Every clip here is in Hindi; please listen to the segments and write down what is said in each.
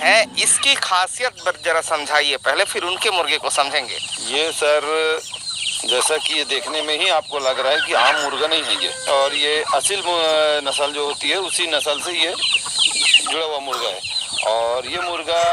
हैं, इसकी खासियत जरा समझाइए पहले, फिर उनके मुर्गे को समझेंगे। ये सर जैसा कि ये देखने में ही आपको लग रहा है कि आम मुर्गा नहीं है ये, और ये असील नस्ल जो होती है उसी नस्ल से ये जुड़ा हुआ मुर्गा है। और ये मुर्गा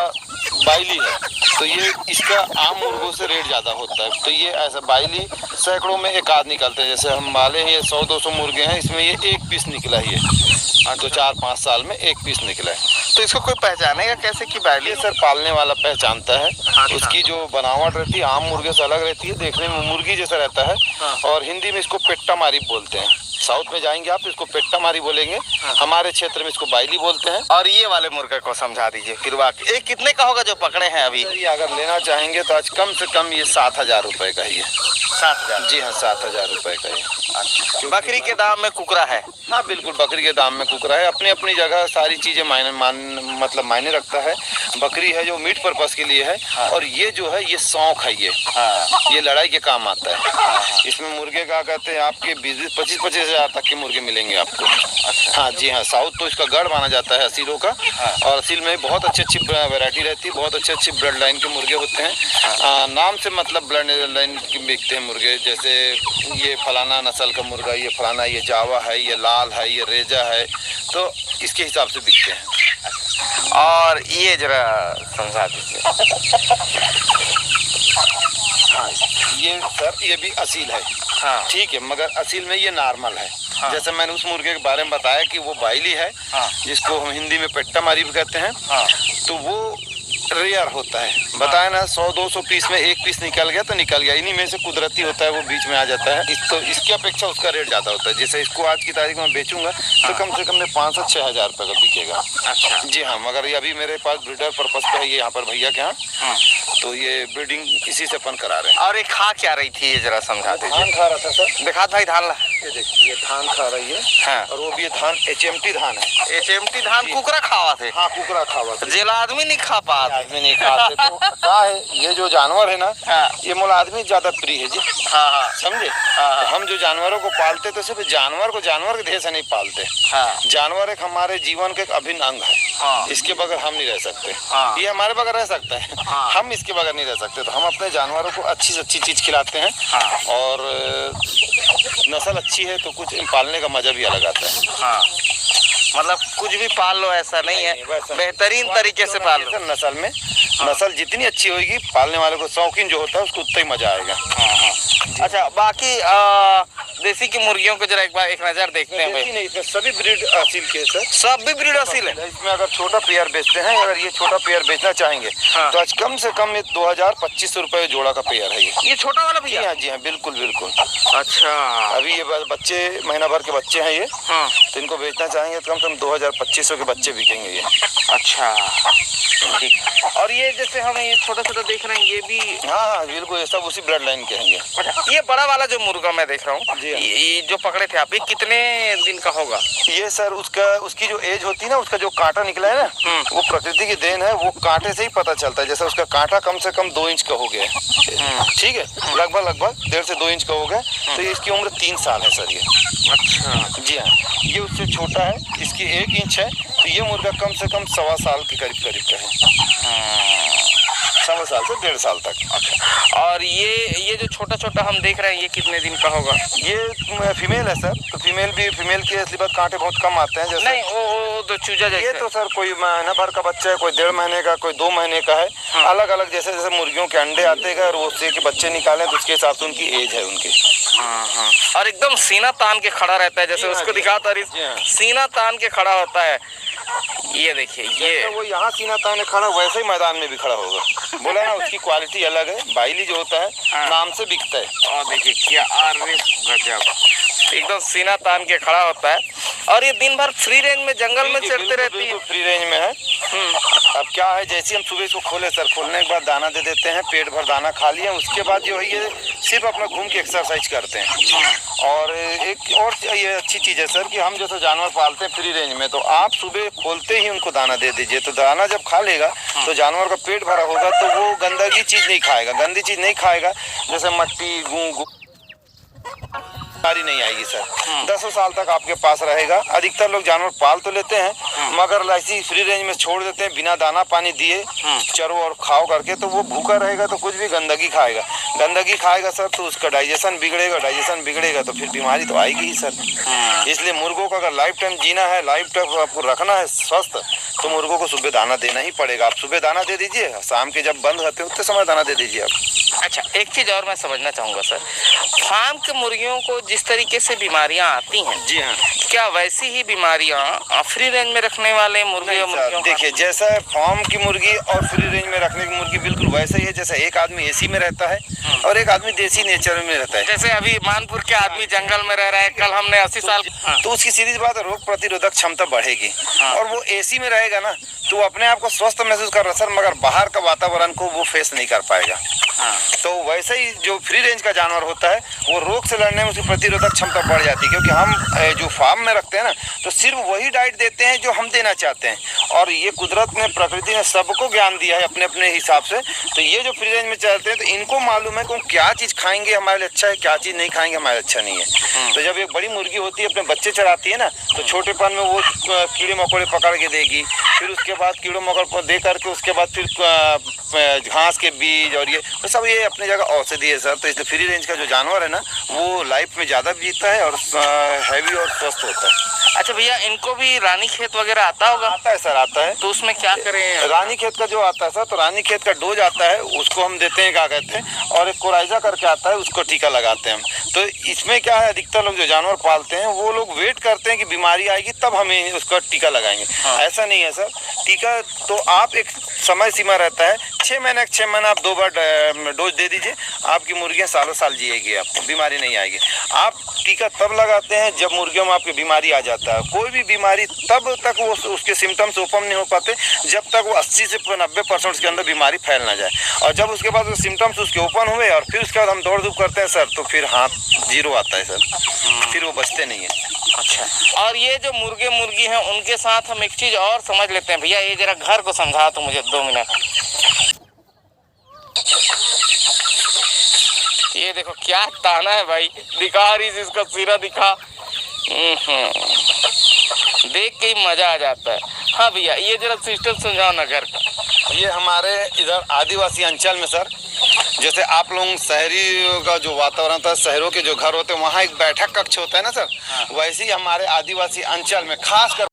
बाइली है, तो ये इसका आम मुर्गों से रेट ज़्यादा होता है। तो ये ऐसा बाइली सैकड़ों में एक आध निकलते हैं। जैसे हम माले हैं, ये 100-200 मुर्गे हैं, इसमें ये एक पीस निकला ही है। तो 4-5 साल में एक पीस निकला है। तो इसको कोई पहचानेगा कैसे कि बाइली? ये सर पालने वाला पहचानता है। अच्छा। उसकी जो बनावट रहती है आम मुर्गे से अलग रहती है, देखने में मुर्गी जैसा रहता है। और हिंदी में इसको पेट्टा मारी बोलते हैं। साउथ में जाएंगे आप इसको पेट्टा मारी बोलेंगे, हमारे क्षेत्र में इसको बाइली बोलते हैं। और ये वाले मुर्गे को समझा दीजिए फिर। वाकई ये कितने का होगा जो पकड़े हैं अभी? ये अगर लेना चाहेंगे तो आज कम से कम ये 7,000 रुपए का ही है। 7,000? जी हाँ, 7,000 रुपए का ही। अच्छा। बकरी के दाम में कुकरा है? हाँ बिल्कुल, बकरी के दाम में कुकरा है। अपनी अपनी जगह सारी चीजें मायने रखता है। बकरी है जो मीट पर्पस के लिए है। और ये जो है ये शौक है। ये लड़ाई के काम आता है। इसमें मुर्गे का कहते हैं आपके 20-25 हजार तक के मुर्गे मिलेंगे आपको। अच्छा। हाँ जी हाँ, साउथ तो इसका गढ़ माना जाता है असीलों का। और असील में बहुत अच्छी वैरायटी रहती है, बहुत अच्छी ब्लड लाइन के मुर्गे होते हैं। नाम से मतलब ब्लड लाइन की बिकते हैं मुर्गे। जैसे ये फलाना नस्ल का मुर्गा, ये फलाना, ये जावा है, ये लाल है, ये रेजा है, तो इसके हिसाब से बिकते हैं। और ये जरा समझा दीजिए। हाँ, ये सर ये भी असील है। हाँ ठीक है, मगर असील में ये नॉर्मल है। हाँ। जैसे मैंने उस मुर्गे के बारे में बताया कि वो बाइली है। हाँ। जिसको हम हिंदी में पेट्टा मारी भी कहते हैं। हाँ। तो वो रेयर होता है। बताया ना, 100-200 पीस में एक पीस निकल गया तो निकल गया। इन्हीं में से कुदरती होता है, वो बीच में आ जाता है। तो इसकी अपेक्षा उसका रेट ज़्यादा होता है। जैसे इसको आज की तारीख में बेचूंगा तो कम से कम 5 से 6 हजार रुपये का बिकेगा। अच्छा। जी हाँ, मगर ये अभी मेरे पास ब्रीडर पर्पज पे है ये यहाँ पर भैया के यहाँ। तो ये ब्रीडिंग इसी से अपन करा रहे हैं। और ये खा क्या रही थी ये जरा समझा दीजिए। धान खा रहा था सर। दिखा भाई धान ला। ये देखिए, ये धान खा रही है। हाँ। और वो भी ये धान HMT धान है। HMT धान कुकरा खावा थे? हाँ, कुकरा खावा थे। जेल आदमी नहीं खा पाते। आदमी नहीं खाते। तो क्या है, ये जो जानवर है ना, हाँ। ये मोल आदमी ज्यादा प्रिय है जी। हाँ हाँ समझे। हाँ। तो हम जो जानवरों को पालते तो सिर्फ जानवर को जानवर के ध्येय से नहीं पालते। हाँ। जानवर एक हमारे जीवन का एक अभिन्न अंग है। हाँ। इसके बगैर हम नहीं रह सकते। हाँ। ये हमारे बगैर रह सकता है। हाँ। हम इसके बगैर नहीं रह सकते। तो हम अपने जानवरों को अच्छी से अच्छी चीज खिलाते हैं। हाँ। और नस्ल अच्छी है तो कुछ पालने का मजा भी अलग आता है। हाँ, मतलब कुछ भी पाल लो ऐसा नहीं है, बेहतरीन तरीके से पाल लो। नस्ल में नस्ल जितनी अच्छी होगी, पालने वाले को शौकीन जो होता है उसको उतना ही मजा आएगा। अच्छा, बाकी देसी की मुर्गियों को जरा एक नजर देखते हैं। नहीं, इसमें सभी ब्रीड असील के सर। सब भी ब्रीड असील है? इसमें अगर छोटा पेयर बेचते हैं, अगर ये छोटा पेयर बेचना चाहेंगे तो आज कम से कम 2,000-2,500 रुपए जोड़ा का पेयर है ये छोटा वाला भैया? जी हाँ, बिल्कुल बिल्कुल। अच्छा। अभी ये बच्चे महीना भर के बच्चे हैं ये। हाँ। तो इनको बेचना चाहेंगे तो कम से कम 2,000-2,500 के बच्चे बिकेंगे ये। अच्छा, ठीक। और ये जैसे हम ये छोटा छोटा देख रहे हैं, ये भी? हाँ बिल्कुल, ये सब उसी ब्लड लाइन के हैं ये। अच्छा, ये बड़ा वाला जो मुर्गा मैं देख रहा हूँ, ये जो पकड़े थे आप, ये कितने दिन का होगा? ये सर उसकी जो एज होती है ना, उसका जो कांटा निकला है ना, वो प्रकृति की देन है। वो कांटे से ही पता चलता है। जैसे उसका कांटा कम से कम 2 इंच का हो गया है। ठीक है, लगभग 1.5 से 2 इंच का हो गया। तो ये इसकी उम्र 3 साल है सर ये। अच्छा। जी हाँ, ये उससे छोटा है, इसकी 1 इंच है। तो ये मुर्गा कम से कम 1.25 साल के करीब का है। 1.25 साल से 1.5 साल तक। अच्छा। और ये जो छोटा छोटा हम देख रहे हैं, ये कितने दिन का होगा? ये फीमेल है सर। तो फीमेल की असली बात कांटे बहुत कम आते हैं। जैसे नहीं, वो तो चूजा जैसे। ये तो सर कोई महीना भर का बच्चा है, कोई 1.5 महीने का, कोई 2 महीने का है। हाँ। अलग अलग जैसे जैसे मुर्गियों के अंडे आते हैं और उससे के बच्चे निकालें तो उसके हिसाब से उनकी एज है उनकी। हाँ हाँ। और एकदम सीना तान के खड़ा रहता है, जैसे उसको दिखाता है, सीना तान के खड़ा होता है। ये देखिए, ये वो यहाँ सीना ताने खड़ा, वैसे ही मैदान में भी खड़ा होगा। बोला ना, उसकी क्वालिटी अलग है। बाइली जो होता है, हाँ। नाम से बिकता है। और देखिए क्या, अरे गजब, एकदम सीना तान के खड़ा होता है। और ये दिन भर फ्री रेंज में जंगल में चलते रहती है? फ्री रेंज में है। अब क्या है, जैसे हम सुबह इसको खोले सर, खोलने के बाद दाना दे देते हैं, पेट भर दाना खा लिया। उसके बाद जो है ये सिर्फ अपना घूम के एक्सरसाइज करते हैं। और एक और ये अच्छी चीज़ है सर कि हम जैसे जानवर पालते हैं फ्री रेंज में, तो आप सुबह खोलते ही उनको दाना दे दीजिए। तो दाना जब खा लेगा तो जानवर का पेट भरा होगा, तो वो गंदगी चीज़ नहीं खाएगा, गंदी चीज़ नहीं खाएगा। जैसे मट्टी, गू बीमारी नहीं आएगी सर। 10 साल तक आपके पास रहेगा। अधिकतर लोग जानवर पाल तो लेते हैं मगर ऐसी फ्री रेंज में छोड़ देते हैं बिना दाना पानी दिए, चरो और खाओ करके, तो वो भूखा रहेगा तो कुछ भी गंदगी खाएगा सर, तो उसका डाइजेशन बिगड़ेगा तो फिर बीमारी तो आएगी ही सर। इसलिए मुर्गों का अगर लाइफ टाइम जीना है, लाइफ टाइम आपको रखना है स्वस्थ, तो मुर्गों को सुबह दाना देना ही पड़ेगा। आप सुबह दाना दे दीजिए, शाम के जब बंद होते हैं उतने समय दाना दे दीजिए आप। अच्छा, एक चीज और मैं समझना चाहूंगा सर, फार्म के मुर्गियों को जिस तरीके से बीमारियां आती हैं, जी हाँ, क्या वैसी ही बीमारियां फ्री रेंज में रखने वाले मुर्गियों? देखिए, जैसा फार्म की मुर्गी और फ्री रेंज में रखने की मुर्गी बिल्कुल वैसा ही है। जैसे एक आदमी एसी में रहता है और एक आदमी देसी नेचर में रहता है। जैसे अभी मानपुर के आदमी जंगल में रह रहा है, कल हमने 80 साल, तो उसकी सीधी बात है, रोग प्रतिरोधक क्षमता बढ़ेगी। और वो एसी में रहेगा ना तो अपने आप को स्वस्थ महसूस कर रहा सर, मगर बाहर का वातावरण को वो फेस नहीं कर पाएगा। तो वैसे ही जो फ्री रेंज का जानवर होता है वो रोग से लड़ने में उसकी प्रतिरोधक क्षमता बढ़ जाती है, क्योंकि हम जो फार्म में रखते हैं ना तो सिर्फ वही डाइट देते हैं जो हम देना चाहते हैं। और ये कुदरत ने, प्रकृति ने सबको ज्ञान दिया है अपने अपने हिसाब से। तो ये जो फ्री रेंज में चलते हैं तो इनको मालूम है कि क्या चीज़ खाएंगे हमारे लिए अच्छा है, क्या चीज़ नहीं खाएंगे हमारे लिए अच्छा नहीं है। तो जब एक बड़ी मुर्गी होती है अपने बच्चे चराती है ना, तो छोटेपन में वो कीड़े मकोड़े पकड़ के देगी, फिर उसके बाद कीड़े मकोड़े दे करके उसके बाद फिर घास के बीज और ये तो सब ये अपनी जगह औषधि है सर। तो इसलिए फ्री रेंज का जो जानवर है ना वो लाइफ में ज़्यादा जीता है और हैवी और स्वस्थ होता है। अच्छा भैया, इनको भी रानी खेत वगैरह आता होगा? आता है सर, आता है। तो उसमें क्या करें? रानी खेत का जो आता है सर, तो रानी खेत का डोज आता है, उसको हम देते हैं, क्या कहते हैं, और एक कोराइजा करके आता है, उसको टीका लगाते हैं हम। तो इसमें क्या है, अधिकतर लोग जो जानवर पालते हैं वो लोग वेट करते हैं कि बीमारी आएगी तब हमें उसका टीका लगाएंगे। ऐसा नहीं है सर, टीका तो आप एक समय सीमा रहता है, 6 महीने आप 2 बार डोज दे दीजिए, आपकी मुर्गियाँ सालों साल जिएगी, आपको बीमारी नहीं आएगी। आप टीका तब लगाते हैं जब मुर्गियों में आपकी बीमारी आ जाता है। कोई भी बीमारी तब तक वो उसके सिम्टम्स ओपन नहीं हो पाते जब तक वो 80 से 90% उसके अंदर बीमारी फैल ना जाए। और जब उसके बाद वो सिम्टम्स उसके ओपन हुए और फिर उसके बाद हम दौड़ धूप करते हैं सर, तो फिर हाथ 0 आता है सर, फिर वो बचते नहीं है। अच्छा, और ये जो मुर्गे मुर्गी हैं उनके साथ हम एक चीज और समझ लेते हैं भैया, ये जरा घर को समझा तो मुझे 2 मिनट। ये देखो क्या ताना है भाई, दिखा रही इसका सिरा दिखा, देख के ही मजा आ जाता है। हाँ भैया, ये जरा सिस्टम समझाओ ना घर का। ये हमारे इधर आदिवासी अंचल में सर, जैसे आप लोग शहरी का जो वातावरण होता है, शहरों के जो घर होते हैं वहाँ एक बैठक कक्ष होता है ना सर, वैसे ही हमारे आदिवासी अंचल में खास कर